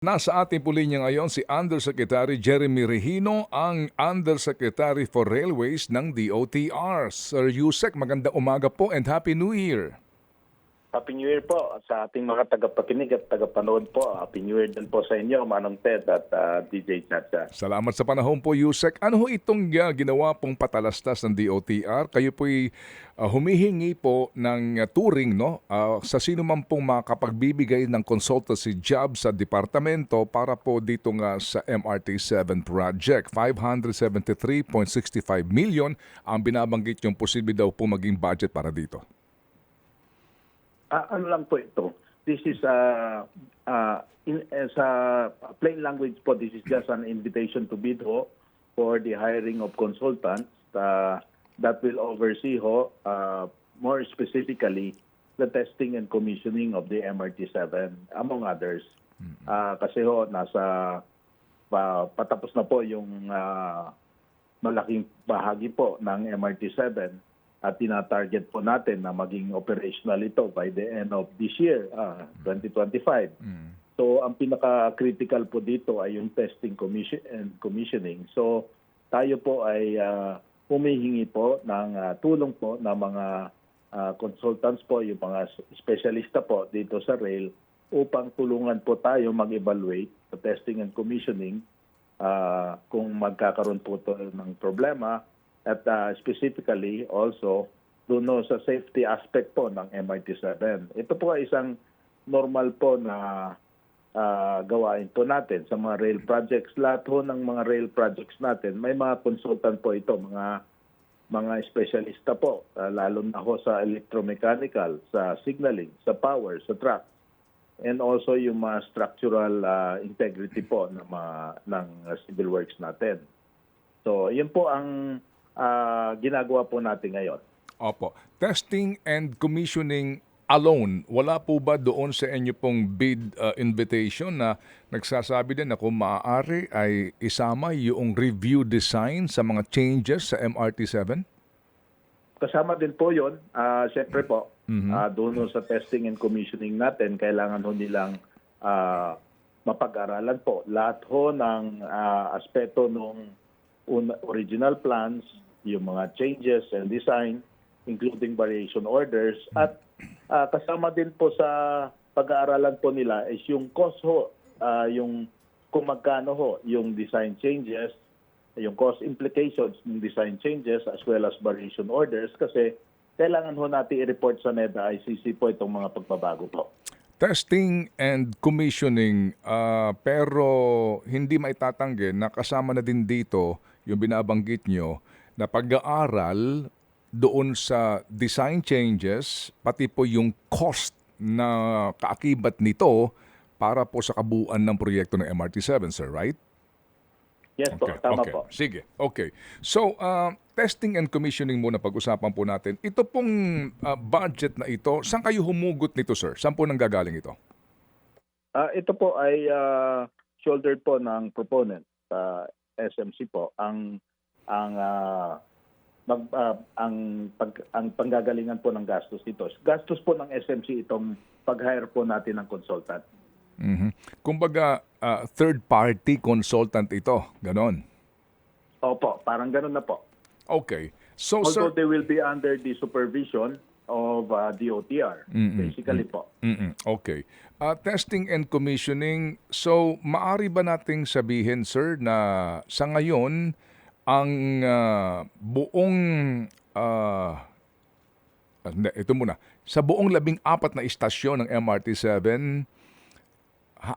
Nasa ating po linya ngayon si Undersecretary Jeremy Regino, ang Undersecretary for Railways ng DOTR. Sir Yusek, magandang umaga po and Happy New Year. Happy New Year po sa ating mga tagapakinig at tagapanood po. Happy New Year din po sa inyo, Manong Ted at DJ Chacha. Salamat sa panahon po, Yusek. Ano ho itong ginawa pong patalastas ng DOTR? Kayo po'y humihingi po ng turing sa sino man pong makapagbibigay ng consultancy job sa departamento para po dito nga sa MRT-7 project. 573.65 million ang binabanggit yung posible daw po maging budget para dito. Ano lang po ito? This is sa plain language po, this is just an invitation to bid ho for the hiring of consultants that will oversee more specifically the testing and commissioning of the MRT-7 among others. Kasi nasa patapos na po yung malaking bahagi po ng MRT-7 at tina-target po natin na maging operational ito by the end of this year, 2025. So ang pinaka-critical po dito ay yung testing and commissioning. So tayo po ay humihingi po ng tulong po ng mga consultants po, yung mga specialista po dito sa rail upang tulungan po tayo mag-evaluate sa testing and commissioning kung magkakaroon po ito ng problema. At specifically also doon sa safety aspect po ng MRT-7. Ito po ay isang normal po na gawain po natin sa mga rail projects. Lahat po ng mga rail projects natin, may mga consultant po ito, mga specialista po, lalo na ho sa electromechanical, sa signaling, sa power, sa track, and also yung mga structural integrity po ng civil works natin. So, yun po ang ginagawa po natin ngayon. Opo. Testing and commissioning alone, wala po ba doon sa inyo pong bid invitation na nagsasabi din na kung maaari ay isama yung review design sa mga changes sa MRT-7? Kasama din po yun. Siyempre po, doon sa testing and commissioning natin, kailangan ho nilang mapag-aralan po. Lahat ho ng aspeto ng original plans, yung mga changes and design, including variation orders, at kasama din po sa pag-aaralan po nila is yung cost ho, yung kung magkano ho yung design changes, yung cost implications ng design changes as well as variation orders, kasi kailangan ho natin i-report sa NEDA ICC po itong mga pagbabago po. Testing and commissioning, pero hindi maitatanggi na kasama na din dito yung binabanggit nyo na pag-aaral doon sa design changes, pati po yung cost na kaakibat nito para po sa kabuuan ng proyekto ng MRT-7, sir, right? Yes po, tama po. Sige, okay. So, testing and commissioning muna pag-usapan po natin. Ito pong budget na ito, saan kayo humugot nito, sir? Saan po nanggagaling ito? Ito po ay shouldered po ng proponent sa SMC po. Ang panggagalingan po ng gastos nito. Gastos po ng SMC itong pag-hire po natin ng consultant. Kumbaga, third-party consultant ito, ganon? Opo, parang ganon na po. Okay. So, although sir, they will be under the supervision of DOTR, basically po. Okay. Testing and commissioning, so maari ba nating sabihin, sir, na sa ngayon, ang buong, ito muna, sa buong 14 na istasyon ng MRT-7,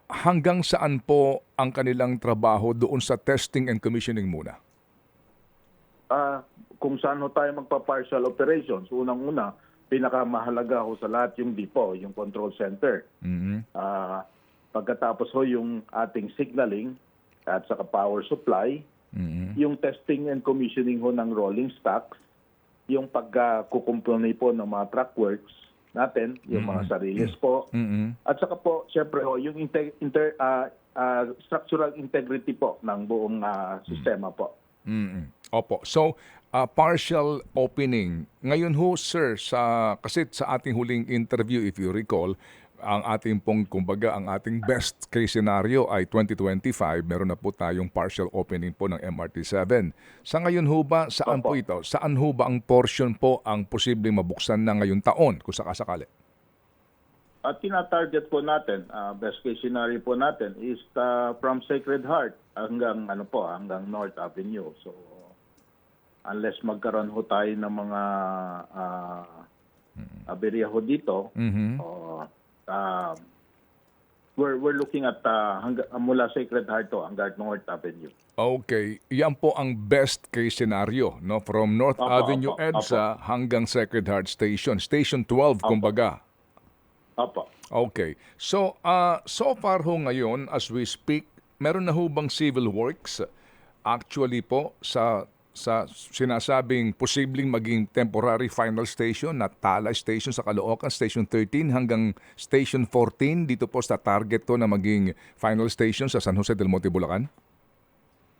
hanggang saan po ang kanilang trabaho doon sa testing and commissioning muna? Kung saan ho tayo magpa-partial operations, unang-una, pinakamahalaga ho sa lahat yung depot, yung control center. Pagkatapos ho yung ating signaling at saka power supply, yung testing and commissioning ho ng rolling stocks, yung pagkukumpuni po ng mga truck works natin, yung mga sariles po, at saka po, syempre ho, yung structural integrity po ng buong sistema po. Opo. So, partial opening. Ngayon ho, sir, kasi sa ating huling interview, if you recall, ang ating pong, kumbaga, ang ating best case scenario ay 2025, meron na po tayong partial opening po ng MRT-7. Sa ngayon ho ba, saan po Opo. ito? Saan ho ba ang portion po ang posibleng mabuksan na ngayong taon, kung sakasakali? At tina-target po natin, best case scenario po natin is from Sacred Heart hanggang North Avenue. So unless magkaroon ho tayo ng mga aberya ho dito, we're looking at mula Sacred Heart to hanggang North Avenue. Okay, yan po ang best case scenario, no? From North Opo, Avenue opo, EDSA hanggang Sacred Heart Station. Station 12, kumbaga. Opo. Okay. So, so far ho ngayon, as we speak, meron na ho bang civil works actually po sa sinasabing posibleng maging temporary final station na Tala Station sa Caloocan, Station 13 hanggang Station 14 dito po sa target to na maging final station sa San Jose del Monte, Bulacan?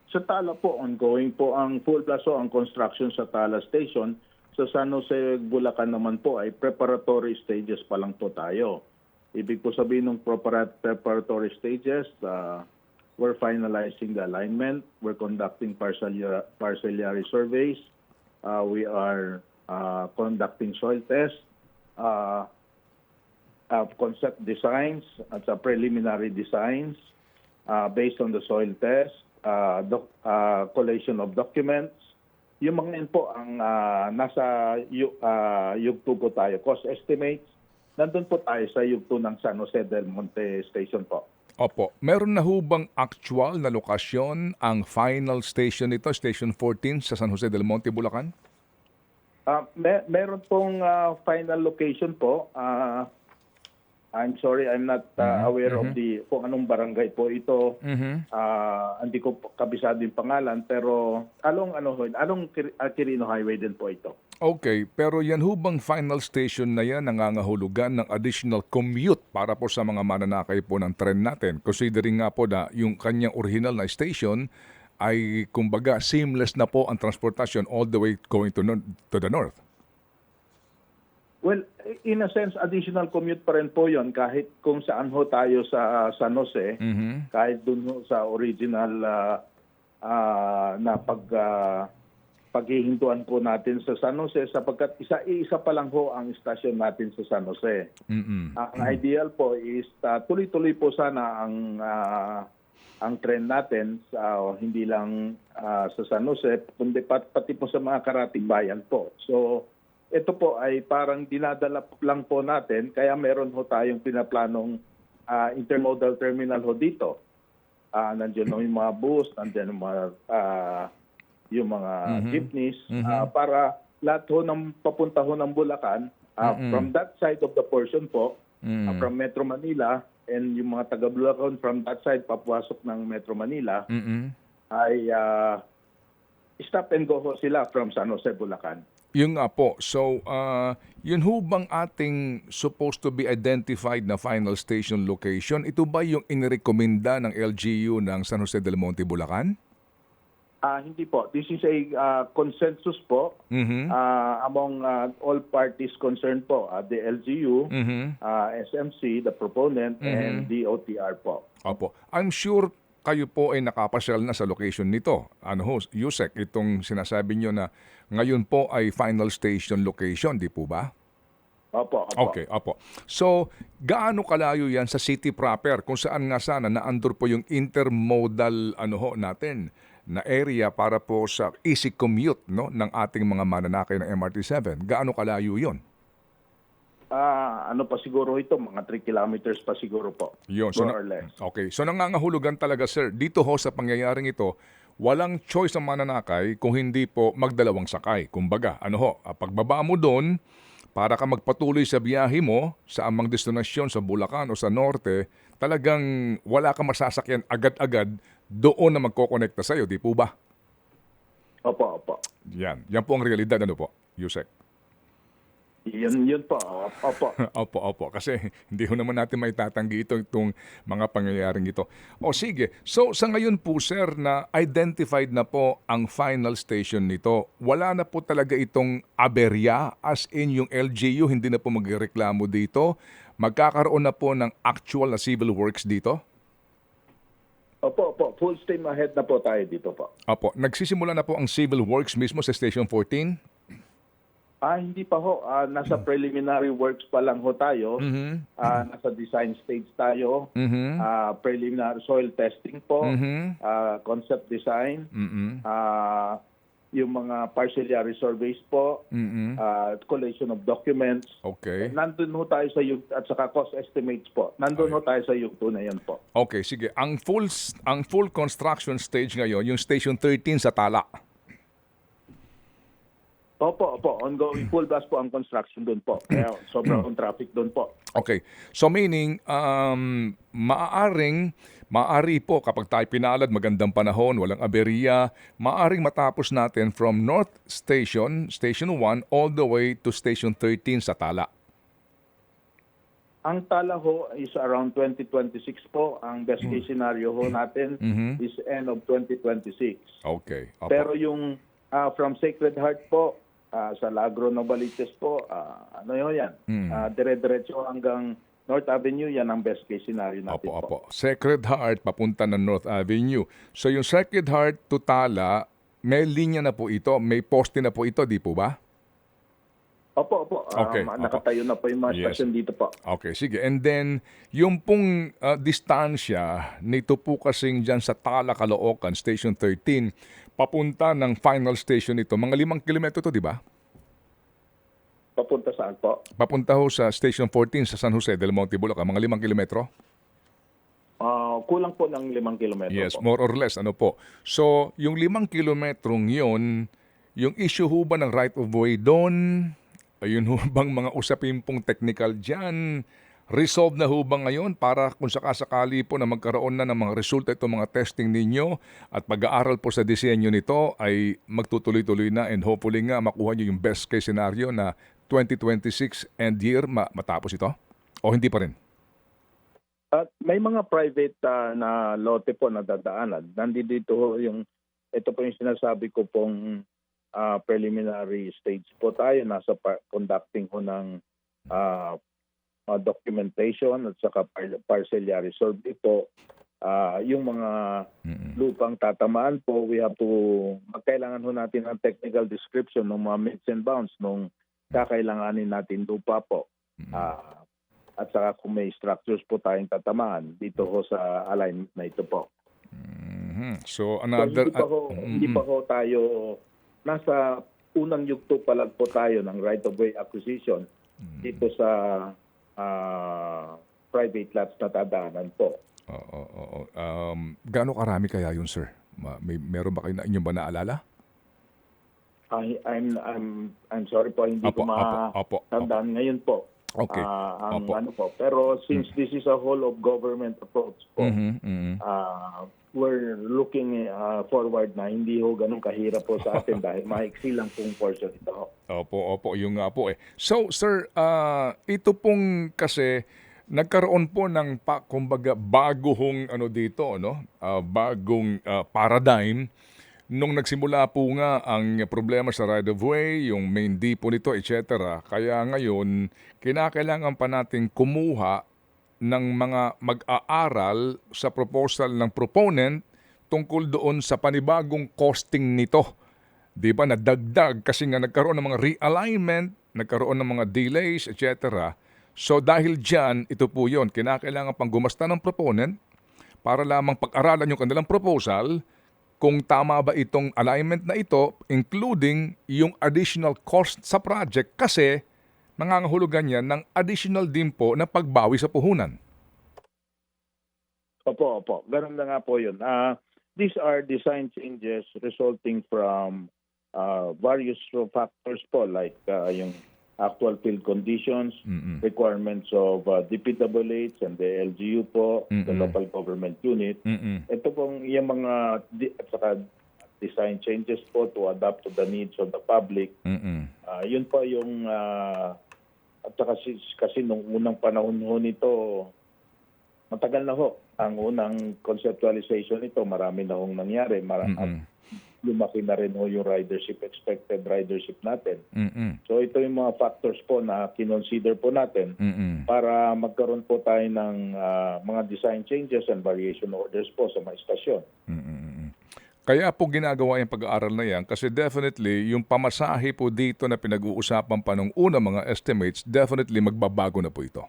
Sa Tala po, ongoing po ang full blast ang construction sa Tala Station. Sa San Jose, Bulacan naman po ay preparatory stages pa lang po tayo. Ibig po sabihin ng preparatory stages, we're finalizing the alignment, we're conducting parcellary surveys, we are conducting soil tests, concept designs at sa preliminary designs based on the soil test, collation of documents. Yung mga yun po ang nasa yugto po tayo. Cost estimates, nandun po tayo sa yugto ng San Jose del Monte Station po. Opo. Meron na ho bang actual na lokasyon ang final station nito, Station 14 sa San Jose del Monte, Bulacan? Meron pong final location po. I'm sorry, I'm not aware of kung anong barangay po ito. Hindi ko kabisado yung pangalan, pero along Quirino Highway din po ito. Okay, pero yan ho bang final station na yan nangangahulugan ng additional commute para po sa mga mananakay po ng tren natin? Considering nga po na yung kanyang original na station ay kumbaga seamless na po ang transportasyon all the way going to the north. Well, in a sense, additional commute pa rin po yon kahit kung saan ho tayo sa San Jose, kahit dun ho sa original na paghihintuan po natin sa San Jose sapagkat isa pa lang ho ang istasyon natin sa San Jose. Ang ideal po is tuloy-tuloy po sana ang tren natin hindi lang sa San Jose kundi pati po sa mga karating bayan po. So ito po ay parang dinadala lang po natin kaya meron ho tayong pinaplanong intermodal terminal ho dito. Nandiyan ho yung mga bus, nandiyan yung mga jeepneys para lahat ho ng papunta ho ng Bulacan from that side of the portion po from Metro Manila and yung mga taga Bulacan from that side papasok ng Metro Manila ay stop and go ho sila from San Jose, Bulacan. Yun nga po. So, yun ho bang ating supposed to be identified na final station location? Ito ba yung inirekomenda ng LGU ng San Jose del Monte, Bulacan? Hindi po. This is a consensus po among all parties concerned po. The LGU, SMC, the proponent, and DOTR po. Opo. I'm sure kayo po ay nakapasyal na sa location nito. Ano ho, Yusek, itong sinasabi nyo na ngayon po ay final station location, di po ba? Opo. Okay, opo. So, gaano kalayo yan sa city proper kung saan nga sana naandor po yung intermodal natin na area para po sa easy commute ng ating mga mananakay ng MRT-7? Gaano kalayo yun? Pa siguro ito, mga 3 kilometers pa siguro po. Yun, more or less. Okay, so nangangahulugan talaga, sir, dito ho sa pangyayaring ito, walang choice ang mananakay kung hindi po magdalawang sakay. Kumbaga, pagbaba mo doon, para ka magpatuloy sa biyahe mo sa amang destinasyon sa Bulacan o sa Norte, talagang wala kang masasakyan agad-agad doon na magkokonekta sa'yo, di po ba? Opo. Yan po ang realidad, Yusek? Yun po. Opo. Opo. Kasi hindi ho naman natin maitatanggi itong mga pangyayaring ito. O sige, so sa ngayon po sir na identified na po ang final station nito, wala na po talaga itong aberya as in yung LGU, hindi na po magreklamo dito. magkakaroon na po ng actual na civil works dito? Opo, opo. Full steam ahead na po tayo dito po. Opo, nagsisimula na po ang civil works mismo sa Station 14? Hindi pa ho. Nasa preliminary works pa lang ho tayo. Nasa design stage tayo. Preliminary soil testing po. Concept design. Yung mga partially surveys po. Collation of documents. Okay. Nandun ho tayo sa at saka cost estimates po. Nandun ho tayo sa yugto na yan po. Okay, sige. Ang full construction stage ngayon, yung Station 13 sa Tala. Opo, opo. Ongoing full blast po ang construction doon po. Kaya sobrang traffic doon po. Okay. So meaning, maaari po kapag tayo pinalad, magandang panahon, walang aberya, maaring matapos natin from North Station, Station 1, all the way to Station 13 sa Tala. Ang tala ho is around 2026 po. Ang best case scenario ho natin is end of 2026. Okay. Opo. Pero yung from Sacred Heart po, sa Lagro Novaliches po, ano yun yan? Dire-diretso hanggang North Avenue, yan ang best case scenario natin po. Opo. Sacred Heart, papunta ng North Avenue. So yung Sacred Heart to Tala, may linya na po ito, may poste na po ito, di po ba? Opo, opo. Okay, Nakatayo na po yung mga station dito po. Okay, sige. And then, yung pong distansya nito po kasing dyan sa Tala, Caloocan, Station 13, papunta ng final station nito, mga 5 kilometro to, di ba? Papunta saan po? Papunta ho sa Station 14 sa San Jose del Monte, Bulacan, mga 5 kilometro? Kulang po ng 5 kilometro Yes, po. more or less, ano po. So, yung 5 kilometrong yun, yung issue ho ba ng right of way doon, ayun ho bang mga usapin pong technical dyan, resolve na ho ba ngayon para kung sakasakali po na magkaroon na ng mga resulta itong mga testing ninyo at pag-aaral po sa disenyo nito ay magtutuloy-tuloy na and hopefully nga makuha nyo yung best case scenario na 2026 end year matapos ito? O hindi pa rin? At may mga private na lote po na dadaanan. Nandito ho ito po yung sinasabi ko pong preliminary stage po tayo. Nasa conducting ho ng documentation at saka partially survey po. Yung mga lupang tatamaan po, we have to, magkailangan ho natin ng technical description ng mga meets and bounds nung kakailanganin natin lupa po. At saka kung may structures po tayong tatamaan dito ho sa alignment na ito po. So, So, hindi pa ho tayo, nasa unang yugto pa lang po tayo ng right-of-way acquisition dito sa private lots na tadaanan po. Gaano karami kaya yun, sir? Meron ba kayo na inyong ba naalala? I'm sorry po, hindi ko matandaan ngayon po. Okay. Ano po. Pero since this is a whole of government approach po, we're looking forward na hindi ho ganun kahirap po sa atin dahil maiksi lang pong portion ito. Opo, yung nga po eh. So, sir, ito pong kasi nagkaroon po ng kumbaga bagong dito, no? Bagong paradigm nung nagsimula po nga ang problema sa right of way, yung main depot nito, etc. Kaya ngayon, kinakailangan pa natin kumuha ng mga mag-aaral sa proposal ng proponent tungkol doon sa panibagong costing nito. Di ba, nadagdag kasi nga nagkaroon ng mga realignment, nagkaroon ng mga delays, etc. So dahil dyan, ito po yun, kinakailangan pang gumasta ng proponent para lamang pag-aralan yung kanilang proposal kung tama ba itong alignment na ito, including yung additional cost sa project kasi nangangahulugan yan ng additional din po na pagbawi sa puhunan. Opo. Ganun na nga po yun. These are design changes resulting from various factors po like yung actual field conditions, requirements of DPWH and the LGU po, the local government unit. Ito pong yung mga at saka design changes po to adapt to the needs of the public. Yun po yung at saka kasi nung unang panahon ho nito, matagal na ho. Ang unang conceptualization nito, marami na hong nangyari. lumaki na rin ho yung ridership, expected ridership natin. Mm-mm. So ito yung mga factors po na kinonsider po natin Mm-mm. para magkaroon po tayo ng mga design changes and variation orders po sa mga istasyon. Mm-mm. Kaya po ginagawa yung pag-aaral na yan kasi definitely yung pamasahe po dito na pinag-uusapan pa nung una mga estimates, definitely magbabago na po ito.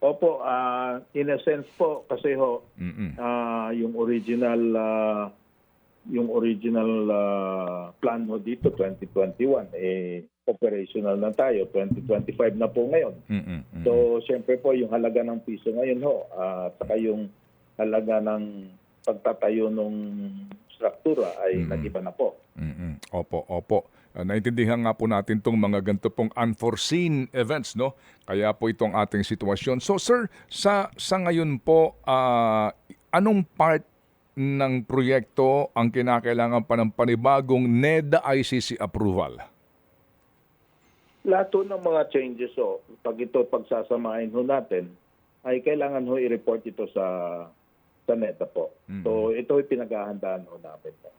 Opo, in a sense po kasi ho, Mm-mm. yung original plan ho dito 2021 operational na tayo, 2025 na po ngayon. Mm-mm. So siyempre po yung halaga ng piso ngayon ho at saka yung halaga ng pagtatayo ng struktura ay nag-iba na po. Mm-mm. Opo, opo. Naintindihan nga po natin itong mga ganito pong unforeseen events, no? Kaya po itong ating sitwasyon. So sir, sa ngayon po, anong part ng proyekto ang kinakailangan pa ng panibagong NEDA ICC approval? Lahat ho ng mga changes ho, pag ito pagsasamahin ho natin, ay kailangan ho i-report ito sa NEDA po. So ito ay pinaghahandaan ho namin po.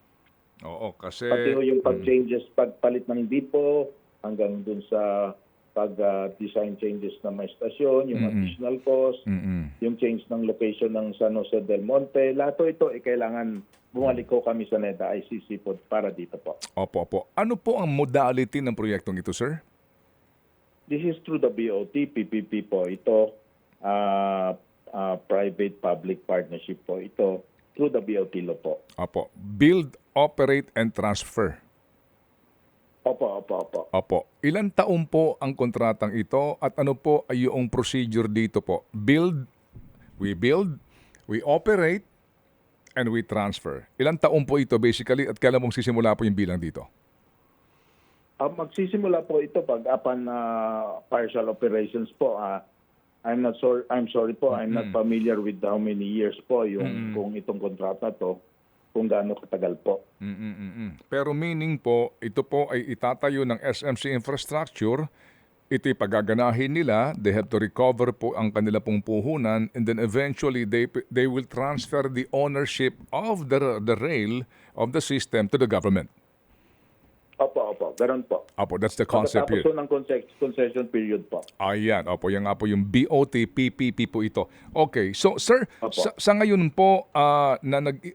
Oo, kasi... Pati ho yung pag-changes, pagpalit ng depot, hanggang dun sa pag-design changes ng mga estasyon, yung additional cost, yung change ng location ng San Jose del Monte, lahat ho ito ay kailangan bumalik ko kami sa NEDA ICC po para dito po. Opo, opo. Ano po ang modality ng proyektong ito, sir? This is through the BOT, PPP po. Ito, private-public partnership po. Ito, through the BOT law po. Opo. Build, operate, and transfer. Opo. Opo. Ilan taon po ang kontratang ito at ano po ay yung procedure dito po? Build, we operate, and we transfer. Ilan taon po ito basically at kailan mong sisimula po yung bilang dito? Magsisimula po ito pag upon partial operations po. I'm sorry po, I'm not familiar with how many years po yung kung itong kontrata to, kung gaano katagal po. Pero meaning po, ito po ay itatayo ng SMC infrastructure, ito'y pagaganahin nila, they have to recover po ang kanila pong puhunan, and then eventually they will transfer the ownership of the rail of the system to the government. Opo, ganun po. Opo, that's the concept Pagkatapos here. po ng concession period po. Ayan, opo, yan nga po yung BOT, PPP po ito. Okay, so sir, Opo. sa ngayon po,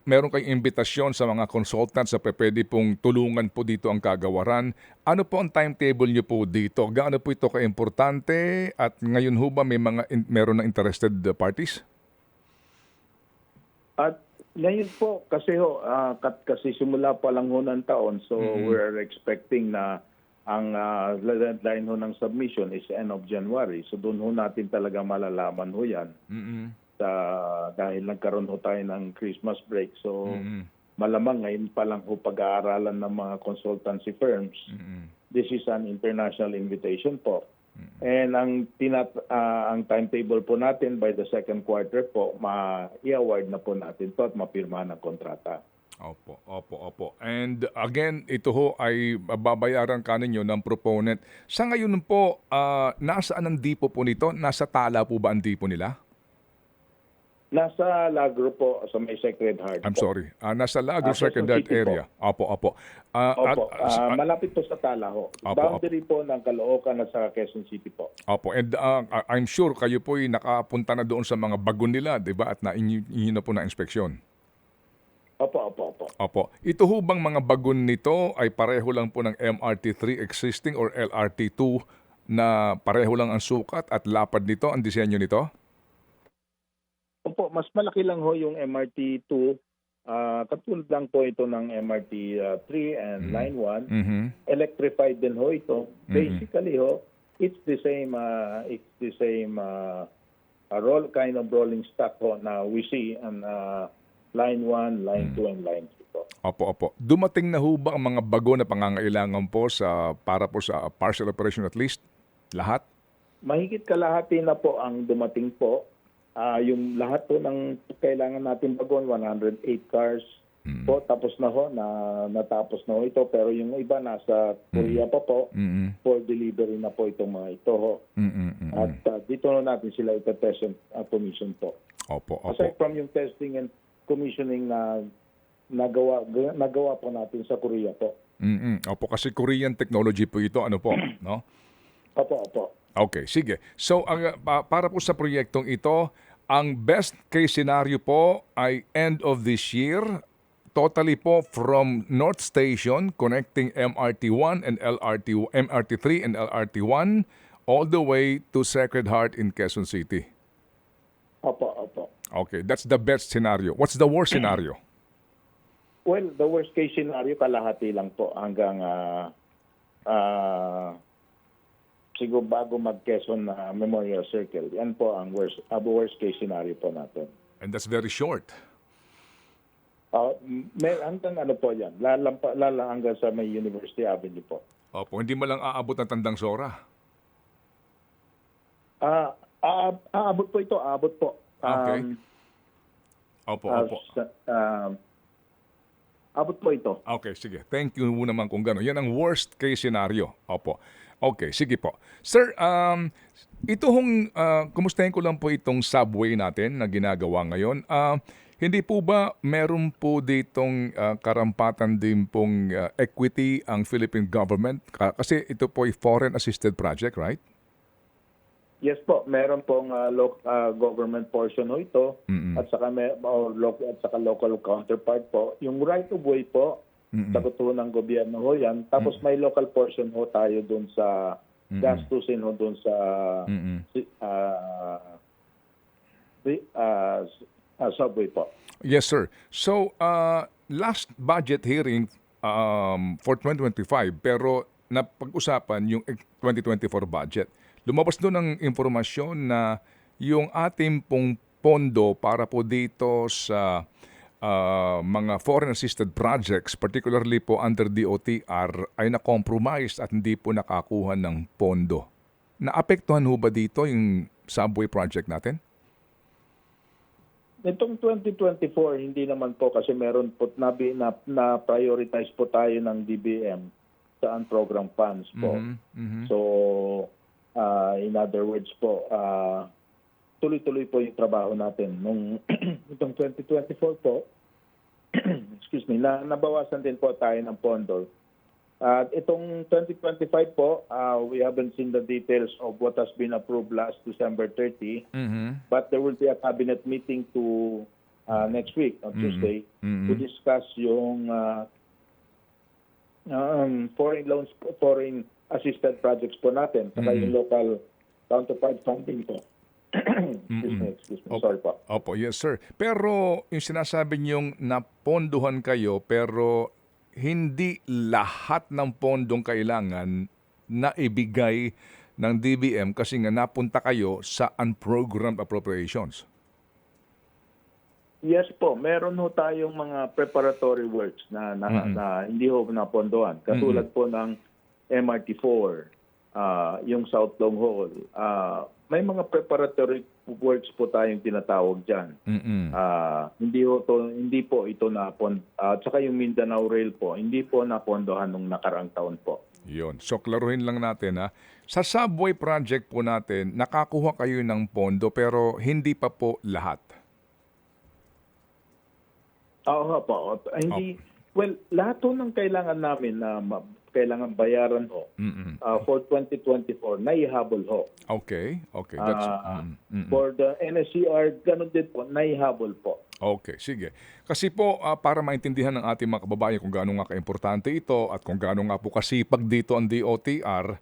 meron kayong imbitasyon sa mga consultants sa pwede pong tulungan po dito ang kagawaran. Ano po ang timetable nyo po dito? Gaano po ito ka-importante? At ngayon ho ba meron na interested parties? At ngayon po, kasi kasi simula pa lang ho ng taon, so we're expecting na ang deadline ho ng submission is end of January. So doon ho natin talaga malalaman ho yan. Dahil nagkaroon ho tayo ng Christmas break. So malamang ngayon pa lang ho pag-aaralan ng mga consultancy firms. This is an international invitation po. And ang timetable po natin by the second quarter po, i-award na po natin to at mapirma ng kontrata. Opo. And again, ito ho ay babayaran ka ninyo ng proponent. Sa ngayon po, nasaan ang depo po nito? Nasa Tala po ba ang depo nila? Nasa Lagro po, sa may Sacred Heart I'm po. sorry. Nasa Lagos Quezon Second Heart City po. area. Opo. Opo, malapit po sa Tala ho. Opo, Boundary po ng Caloocan at sa Quezon City po. Opo, and I'm sure kayo po ay nakapunta na doon sa mga bagon nila, di ba? At inyo na po na inspeksyon. Opo. Opo. Ito ho bang mga bagon nito ay pareho lang po ng MRT3 existing or LRT2 na pareho lang ang sukat at lapad nito, ang disenyo nito? Opo, mas malaki lang ho yung MRT2. Katulad lang po ito ng MRT3 and Line 1. Electrified din ho ito. Basically ho, it's the same kind of rolling stock ho na we see on Line 1, Line 2, and Line 3 po. Opo. Dumating na ho ba ang mga bago na pangangailangan po para po sa partial operation at least? Lahat? Mahigit kalahati na po ang dumating po. Yung lahat po ng kailangan natin bagon, 108 cars po, tapos na ho, natapos na ho ito. Pero yung iba nasa Korea pa po, for delivery na po itong mga ito ho. At dito na natin sila itetest and commission po. Opo. Aside from yung testing and commissioning na nagawa po natin sa Korea po. Opo, kasi Korean technology po ito, ano po, no? Opo. Okay, sige. So, para po sa proyektong ito, ang best case scenario po ay end of this year, totally po from North Station connecting MRT1 and MRT3 and LRT1 all the way to Sacred Heart in Quezon City. Opo. Okay, that's the best scenario. What's the worst scenario? Well, the worst case scenario, kalahati lang po hanggang siguro bago mag-Quezon Memorial Circle. Yan po ang worst case scenario po natin. And that's very short. Hanggang ano po yan, lalang hanggang sa may University Avenue po. Opo, hindi mo lang aabot ng Tandang Sora. Aabot po ito, aabot po. Okay. Opo. Abot po ito. Okay, sige. Thank you naman kung gano'n. Yan ang worst case scenario. Opo. Okay, sige po. Sir, ito hong, kumustahin ko lang po itong subway natin na ginagawa ngayon. Hindi po ba meron po ditong karampatan din pong equity ang Philippine government? Kasi ito po ay foreign assisted project, right? Yes po, meron pong government portion ho ito at saka local counterpart po. Yung right of way po, sagot ho ng gobyerno ho yan. Tapos may local portion ho tayo doon sa gastusin ho doon sa subway po. Yes, sir. So, last budget hearing for 2025, pero napag-usapan yung 2024 budget. Lumabas doon ang impormasyon na yung ating pong pondo para po dito sa mga foreign assisted projects, particularly po under DOTR, ay na-compromise at hindi po nakakuha ng pondo. Naapektuhan ho ba dito yung subway project natin? Itong 2024, hindi naman po kasi meron po na-prioritize po tayo ng DBM sa program funds po. So, in other words po, tuloy-tuloy po yung trabaho natin. Nung itong 2024 po, excuse me, nabawasan din po tayo ng pondo. At itong 2025 po, we haven't seen the details of what has been approved last December 30, but there will be a cabinet meeting to next week on Tuesday to discuss yung foreign loans, foreign assisted projects po natin, saka yung local counterpart funding po. Excuse me. Sorry po. Opo, yes sir. Pero yung sinasabi niyong napondohan kayo pero hindi lahat ng pondong kailangan na ibigay ng DBM kasi nga napunta kayo sa unprogrammed appropriations. Yes po, meron ho tayong mga preparatory works na hindi ho napondohan. Katulad po ng MRT4, yung South Long Haul. May mga preparatory works po tayong tinatawag diyan. Hindi po ito at saka yung Mindanao Rail po, hindi po napondohan nung nakaraang taon po. Yun. So, klaruhin lang natin ha. Sa subway project po natin, nakakuha kayo ng pondo pero hindi pa po lahat. Oo po. Hindi, well, lahat po ng kailangan namin na kailangan bayaran ho for 2024, naihabol ho. Okay. That's, For the NSCR, ganun din po, naihabol po. Okay, sige. Kasi po, para maintindihan ng ating mga kababayan kung gaano nga kaimportante ito at kung gaano nga po kasipag dito ang DOTR,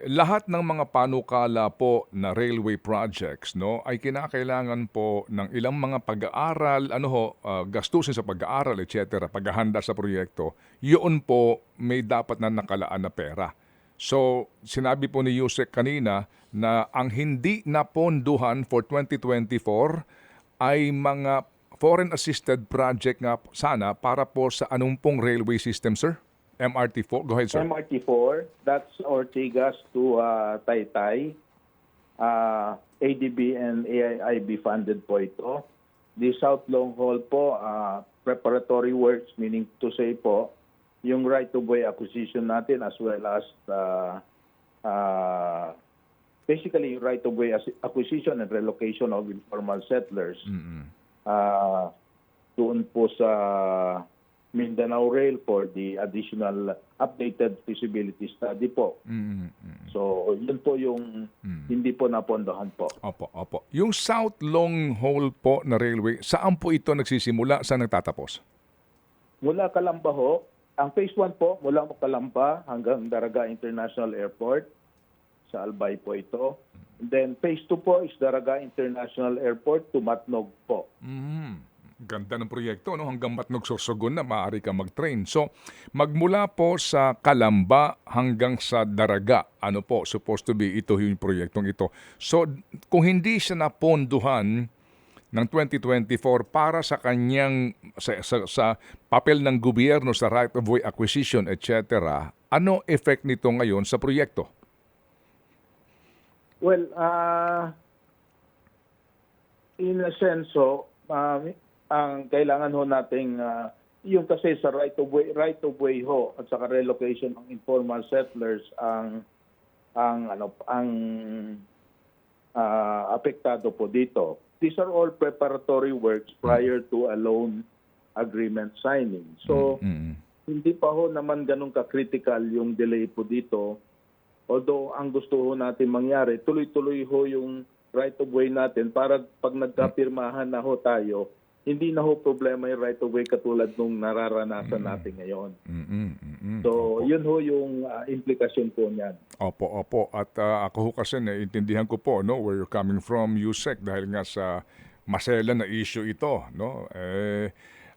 lahat ng mga panukala po na railway projects ay kinakailangan po ng ilang mga pag-aaral, gastusin sa pag-aaral, etc., paghahanda sa proyekto. Yun po may dapat na nakalaan na pera. So, sinabi po ni Yusek kanina na ang hindi naponduhan for 2024 ay mga foreign assisted project nga sana para po sa anong pong railway system, sir? MRT4? Go ahead, sir. MRT4, that's Ortigas to Taytay. ADB and AIIB funded po ito. The South Long Haul po, preparatory works, meaning to say po, yung right-of-way acquisition natin as well as basically right-of-way acquisition and relocation of informal settlers. Doon po sa Mindanao Rail for the additional updated feasibility study po. So, yun po yung hindi po napondohan po. Opo. Yung South Long Haul po na railway, saan po ito nagsisimula? Saan nagtatapos? Mula Calamba ho, ang phase 1 po, mula Calamba hanggang Daraga International Airport. Sa Albay po ito. And then phase 2 po is Daraga International Airport to Matnog po. Ganda ng proyekto, no? Hanggang Matnog, Sorsogon na maaari ka mag-train. So, magmula po sa Calamba hanggang sa Daraga, ano po, supposed to be ito yung proyektong ito. So, kung hindi siya naponduhan ng 2024 para sa kanyang, sa papel ng gobyerno sa right-of-way acquisition, etc., ano effect nito ngayon sa proyekto? Well, in a sense, so, ang kailangan ho nating yung kasi sa right of way ho at saka relocation ng informal settlers ang apektado po dito. These are all preparatory works prior to a loan agreement signing. So hindi pa ho naman ganun ka-critical yung delay po dito. Although ang gusto ho natin mangyari, tuloy-tuloy ho yung right of way natin para pag nagkapirmahan na ho tayo, hindi na ho problema yung right of way katulad nung nararanasan natin ngayon. So, yun ho yung implikasyon po niyan. Opo. At ako ho kasi naiintindihan ko po, no, where you're coming from, Yusek, dahil nga sa maselan na issue ito, no?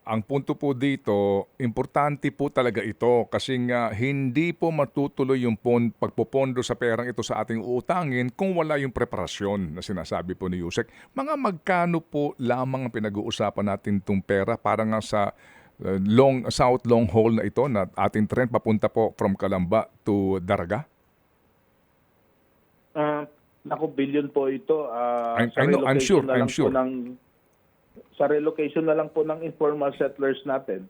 Ang punto po dito, importante po talaga ito kasi nga hindi po matutuloy yung pagpopondo sa perang ito sa ating uutangin kung wala yung preparasyon na sinasabi po ni Yusek. Mga magkano po lamang ang pinag-uusapan natin itong pera para nga sa South Long Haul na ito na ating trend papunta po from Calamba to Daraga? Naku, billion po ito. I know, I'm sure. Sa relocation na lang po ng informal settlers natin.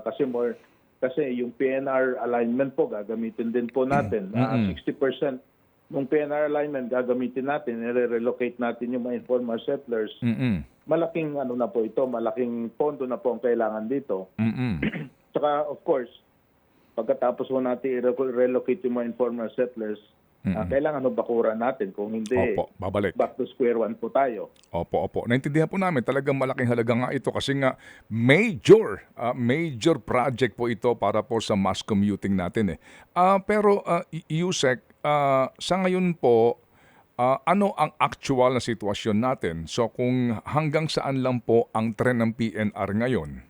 Kasi yung PNR alignment po gagamitin din po natin. 60% ng PNR alignment gagamitin natin, i-relocate natin yung mga informal settlers. Malaking na po ito, malaking pondo na po ang kailangan dito. Saka of course, pagkatapos po natin i-relocate yung mga informal settlers, kailangan bakuran natin. Kung hindi, babalik. Back to square one po tayo. Opo. Naintindihan po namin. Talagang malaking halaga nga ito kasi nga major project po ito para po sa mass commuting natin. Pero Yusek, sa ngayon po, ano ang actual na sitwasyon natin? So kung hanggang saan lang po ang trend ng PNR ngayon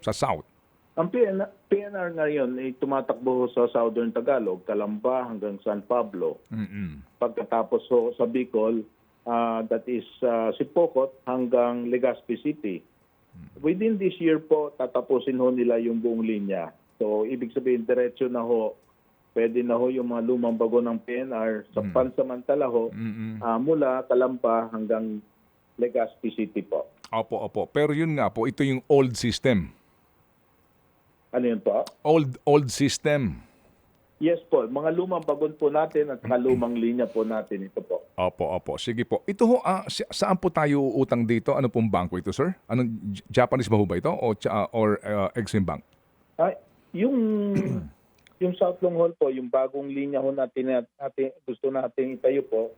sa South? Ang PNR ngayon ay tumatakbo sa Southern Tagalog, Calamba hanggang San Pablo. Pagkatapos sa Bicol, that is Sipocot hanggang Legazpi City. Within this year po, tatapusin ho nila yung buong linya. So, ibig sabihin, diretso na ho, pwede na ho yung mga lumang bago ng PNR sa pansamantala ho, mula Calamba hanggang Legazpi City po. Opo. Pero yun nga po, ito yung old system. Ano yun po? Old system. Yes po, mga lumang bagon po natin at mga lumang linya po natin ito po. Opo. Sige po. Ito ho, saan po tayo utang dito? Ano pong bangko ito, sir? Anong Japanese ba ho ba ito? Or Exim Bank? Yung South Long Haul po, yung bagong linya ho natin gusto natin itayo po,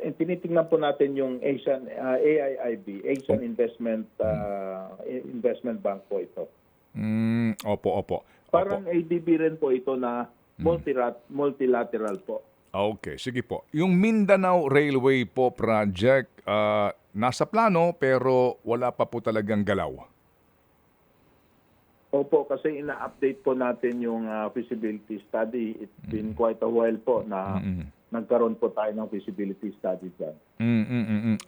tinitingnan po natin yung AIIB, Asian Investment Bank po ito. Opo. Parang ADB rin po ito na multilateral po. Okay, sige po. Yung Mindanao Railway po project, nasa plano pero wala pa po talagang galaw. Opo, kasi ina-update po natin yung feasibility study. It's been quite a while po na nagkaroon po tayo ng feasibility study dyan.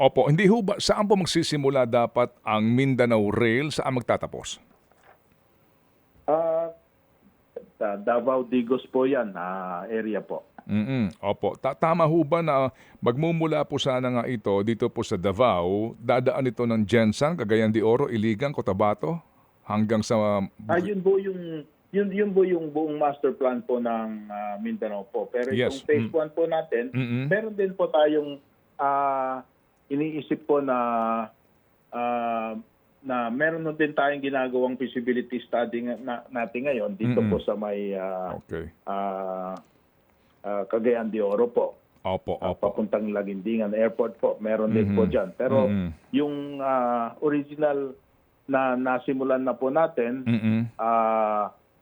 Opo, hindi ho ba, saan po magsisimula dapat ang Mindanao Rail? Saan magtatapos? Davao Digos po yan, area po. Opo, tama ho ba na magmumula po sana nga ito dito po sa Davao, dadaan ito ng Jensan, Cagayan de Oro, Iligan, Cotabato, hanggang sa... Yun po yung buong master plan po ng Mindanao po. Pero Yes. yung phase 1 po natin, meron din po tayong iniisip po na na meron na din tayong ginagawang feasibility study natin ngayon dito po sa may Okay. Cagayan de Oro po. Opo, opo. Papuntang Laguindingan Airport po. Meron din po dyan. Pero yung original na nasimulan na po natin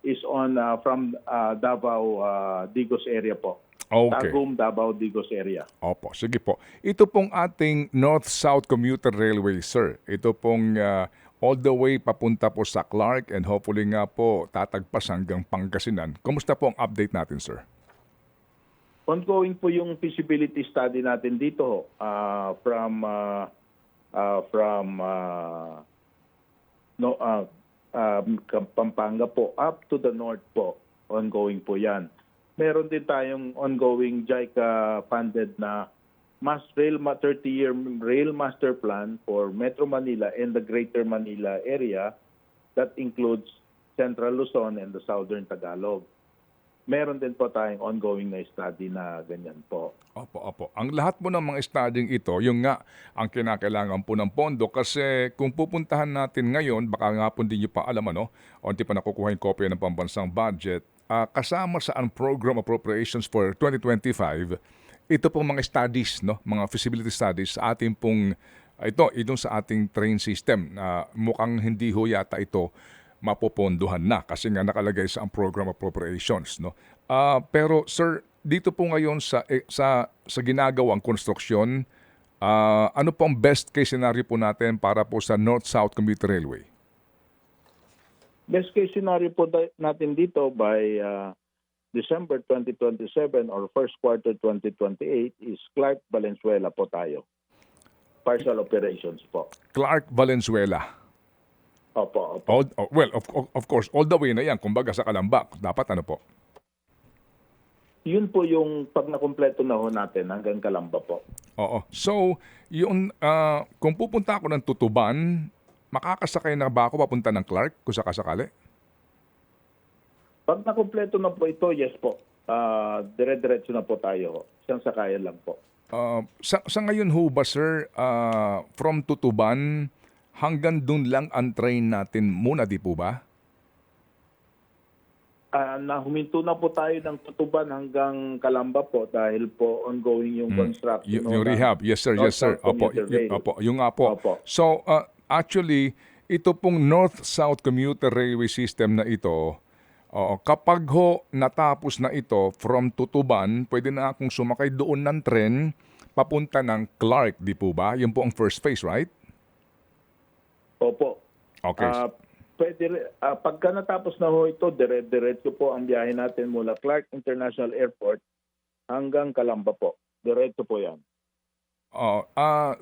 is on from Davao Digos area po. Okay. Tagum, Davao Digos area. Opo, sige po. Ito pong ating North-South Commuter Railway, sir. Ito pong all the way papunta po sa Clark and hopefully nga po tatagpas hanggang Pangasinan. Kumusta po ang update natin, sir? Ongoing po yung feasibility study natin dito from Pampanga po up to the north po. Ongoing po yan. Meron din tayong ongoing JICA funded na 30-year rail master plan for Metro Manila and the Greater Manila area that includes Central Luzon and the Southern Tagalog. Meron din po tayong ongoing na study na ganyan po. Opo, opo. Ang lahat po ng mga studying ito, yung nga ang kinakailangan po ng pondo kasi kung pupuntahan natin ngayon, baka nga po hindi nyo pa alam o hindi pa nakukuha yung kopya ng pambansang budget, kasama sa program appropriations for 2025, ito pong mga studies, mga feasibility studies sa ating pong, itong sa ating train system na mukhang hindi ho yata ito mapopondohan na kasi nga nakalagay sa program appropriations. Pero sir, dito po ngayon sa ginagawang konstruksyon, ano po ang best case scenario po natin para po sa North-South Commuter Railway? Best case scenario po natin dito by December 2027 or first quarter 2028 is Clark Valenzuela po tayo. Partial operations po. Clark Valenzuela. Opo. Of course, all the way na yan. Kumbaga sa Calamba, dapat ano po? Yun po yung pag nakumpleto na ho natin hanggang Calamba po. Oo. So, yun, kung pupunta ako ng Tutuban, makakasakay na ba ako papunta ng Clark kung sakasakali? Pag nakumpleto na po ito, yes po. Dire-diretso na po tayo. Isang sakayan lang po. Sa ngayon ho ba, sir, from Tutuban, hanggang dun lang ang train natin muna, di po ba? Huminto na po tayo ng Tutuban hanggang Calamba po dahil po ongoing yung construction. Yung rehab, yes sir, yes sir. Opo, yung nga po. Opo. So, actually, ito pong North-South Commuter Railway System na ito, kapag ho natapos na ito from Tutuban, pwede na akong sumakay doon ng tren papunta ng Clark, di po ba? Yun po ang first phase, right? Opo. Okay. Pagka natapos na ho ito, diretso po ang biyahe natin mula Clark International Airport hanggang Calamba po. Diretso po yan.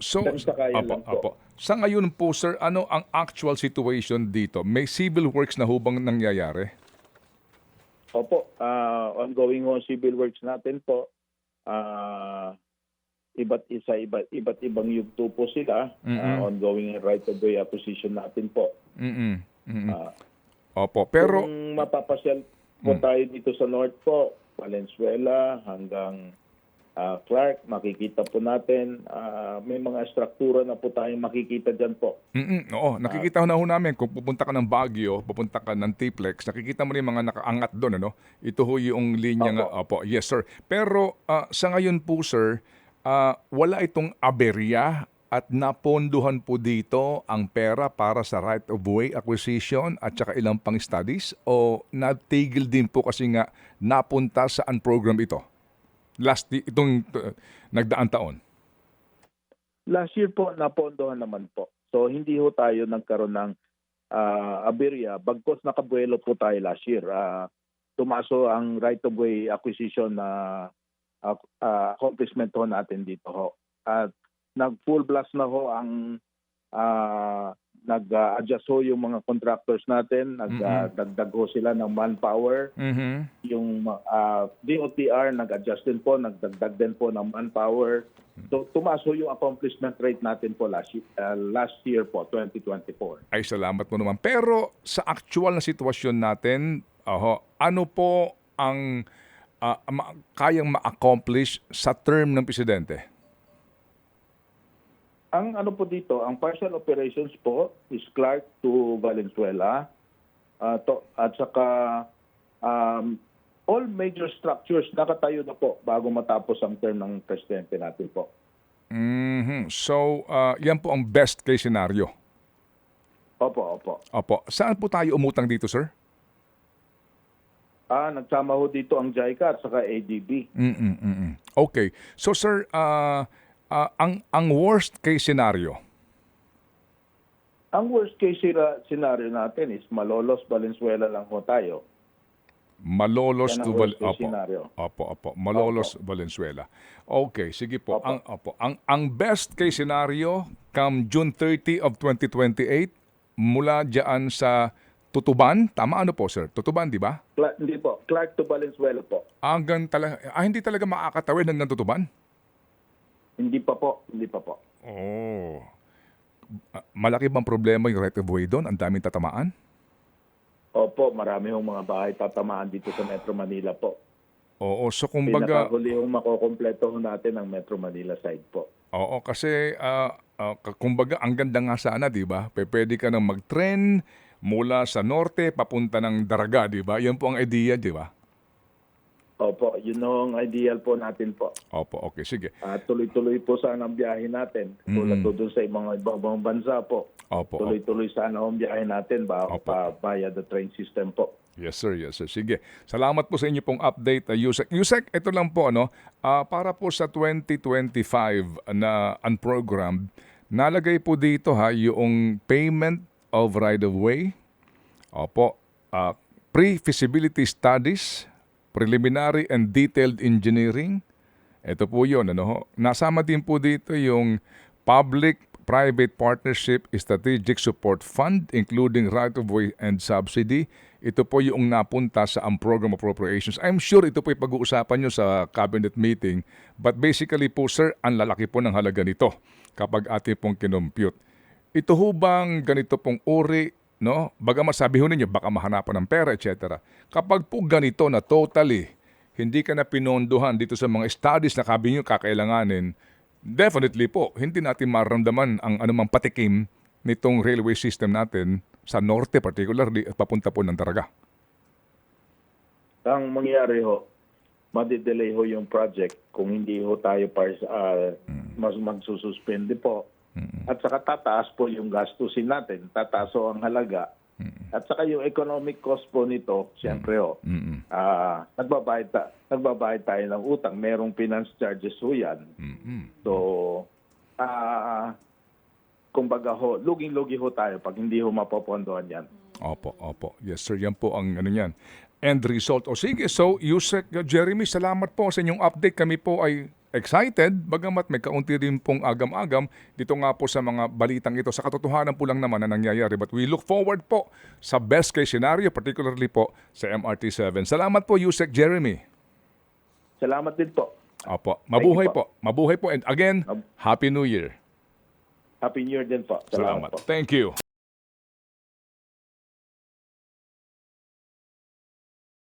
Sakayan lang po. Sa ngayon po, sir, ano ang actual situation dito? May civil works na hubang nangyayari? Opo. Ongoing ho civil works natin po. Iba't ibang yugto po sila. Ongoing right of way acquisition natin po. Opo, pero kung mapapasyal po tayo dito sa north po, Valenzuela hanggang Clark, makikita po natin may mga struktura na po tayong makikita dyan po. Oo, nakikita na ho namin kung pupunta ka ng Baguio, pupunta ka ng Tiplex, nakikita mo rin mga nakaangat doon, ano? Ito ho yung linya nga. Opo, yes sir. Pero sa ngayon po sir, wala itong aberya at naponduhan po dito ang pera para sa right-of-way acquisition at saka ilang pang studies o natigil din po kasi nga napunta saan program ito? Itong nagdaang taon? Last year po, napondohan naman po. So hindi ho tayo nagkaroon ng aberya. Bagkos nakabuelo po tayo last year. Tumaso ang right-of-way acquisition na accomplishment ho natin dito ho. At nag-full blast na ho ang nag-adjust ho yung mga contractors natin, nagdagdag ho sila ng manpower. Yung DOTR nag-adjust din po, nagdagdag din po ng manpower. So tumaas ho yung accomplishment rate natin po last year po, 2024. Ay, salamat po naman. Pero sa actual na sitwasyon natin, ano po ang kayang ma-accomplish sa term ng presidente? Ang ano po dito, ang partial operations po is Clark to Valenzuela at saka all major structures nakatayo na po bago matapos ang term ng presidente natin po. So, yan po ang best case scenario. Opo, opo. Opo. Saan po tayo umutang dito, sir? Nagsama ho dito ang JICA at saka ADB. Okay. So, sir, ang worst case scenario, Ang worst case scenario natin is Malolos, Valenzuela lang ho tayo. Malolos Yan ang to worst case scenario. Opo. Malolos, Valenzuela. Okay, sige po. Ang best case scenario come June 30 of 2028 mula diyan sa Tutuban. Tama ano po, sir? Tutuban, di ba? Hindi po. Clark to Valenzuela po. Hindi talaga makakatawid hanggang Tutuban? Hindi pa po. Hindi pa po. Oh. Malaki bang problema yung right of way doon? Ang daming tatamaan? Opo, marami hong mga bahay tatamaan dito sa Metro Manila po. Oo, so kumbaga... Pinakahuli hong makokompleto ho natin ang Metro Manila side po. Oo, kasi kumbaga ang ganda nga sana, di ba? Pwede ka nang mag-tren mula sa norte papunta ng Daraga, di ba? Yan po ang idea, di ba? Opo, yun ang ideal po natin po. Opo, okay, sige. Tuloy-tuloy po sana ang biyahe natin. Tulad po dun sa mga ibang bansa po. Opo. Tuloy-tuloy sana ang biyahe natin Opo. via the train system po. Yes, sir. Sige. Salamat po sa inyo pong update, Yusek. Yusek, ito lang po, para po sa 2025 na unprogrammed, nalagay po dito yung payment of right-of-way, pre-feasibility studies, preliminary and detailed engineering. Ito po yun. Nasama din po dito yung Public-Private Partnership Strategic Support Fund, including right-of-way and subsidy. Ito po yung napunta sa program appropriations. I'm sure ito po yung pag-uusapan nyo sa cabinet meeting. But basically po, sir, ang lalaki po ng halaga nito kapag ating pong kinompute. Ito ho bang ganito pong uri, bagamat sabi ho ninyo, baka mahanapan ng pera, etc. Kapag po ganito na totally, hindi ka na pinondohan dito sa mga studies na kabi nyo kakailanganin, definitely po, hindi natin maramdaman ang anumang patikim nitong railway system natin sa norte particularly at papunta po ng Daraga. Ang mangyari ho, madidelay ho yung project kung hindi ho tayo mas magsususpende po. At saka tataas po yung gastusin natin, tataas ho ang halaga. At saka yung economic cost po nito, siyempre ho, nagbabayad tayo ng utang. Merong finance charges ho yan. So, kumbaga ho, luging-lugi ho tayo pag hindi ho mapopondohan yan. Opo. Yes, sir. Yan po ang end result. O sige, so Yusek Jeremy, salamat po sa inyong update. Kami po ay excited, bagamat may kaunti rin pong agam-agam dito nga po sa mga balitang ito. Sa katotohanan po lang naman na nangyayari. But we look forward po sa best case scenario, particularly po sa MRT-7. Salamat po, Yusek Jeremy. Salamat din po. Opo. Mabuhay po. Mabuhay po. And again, Happy New Year. Happy New Year din po. Salamat. po. Thank you.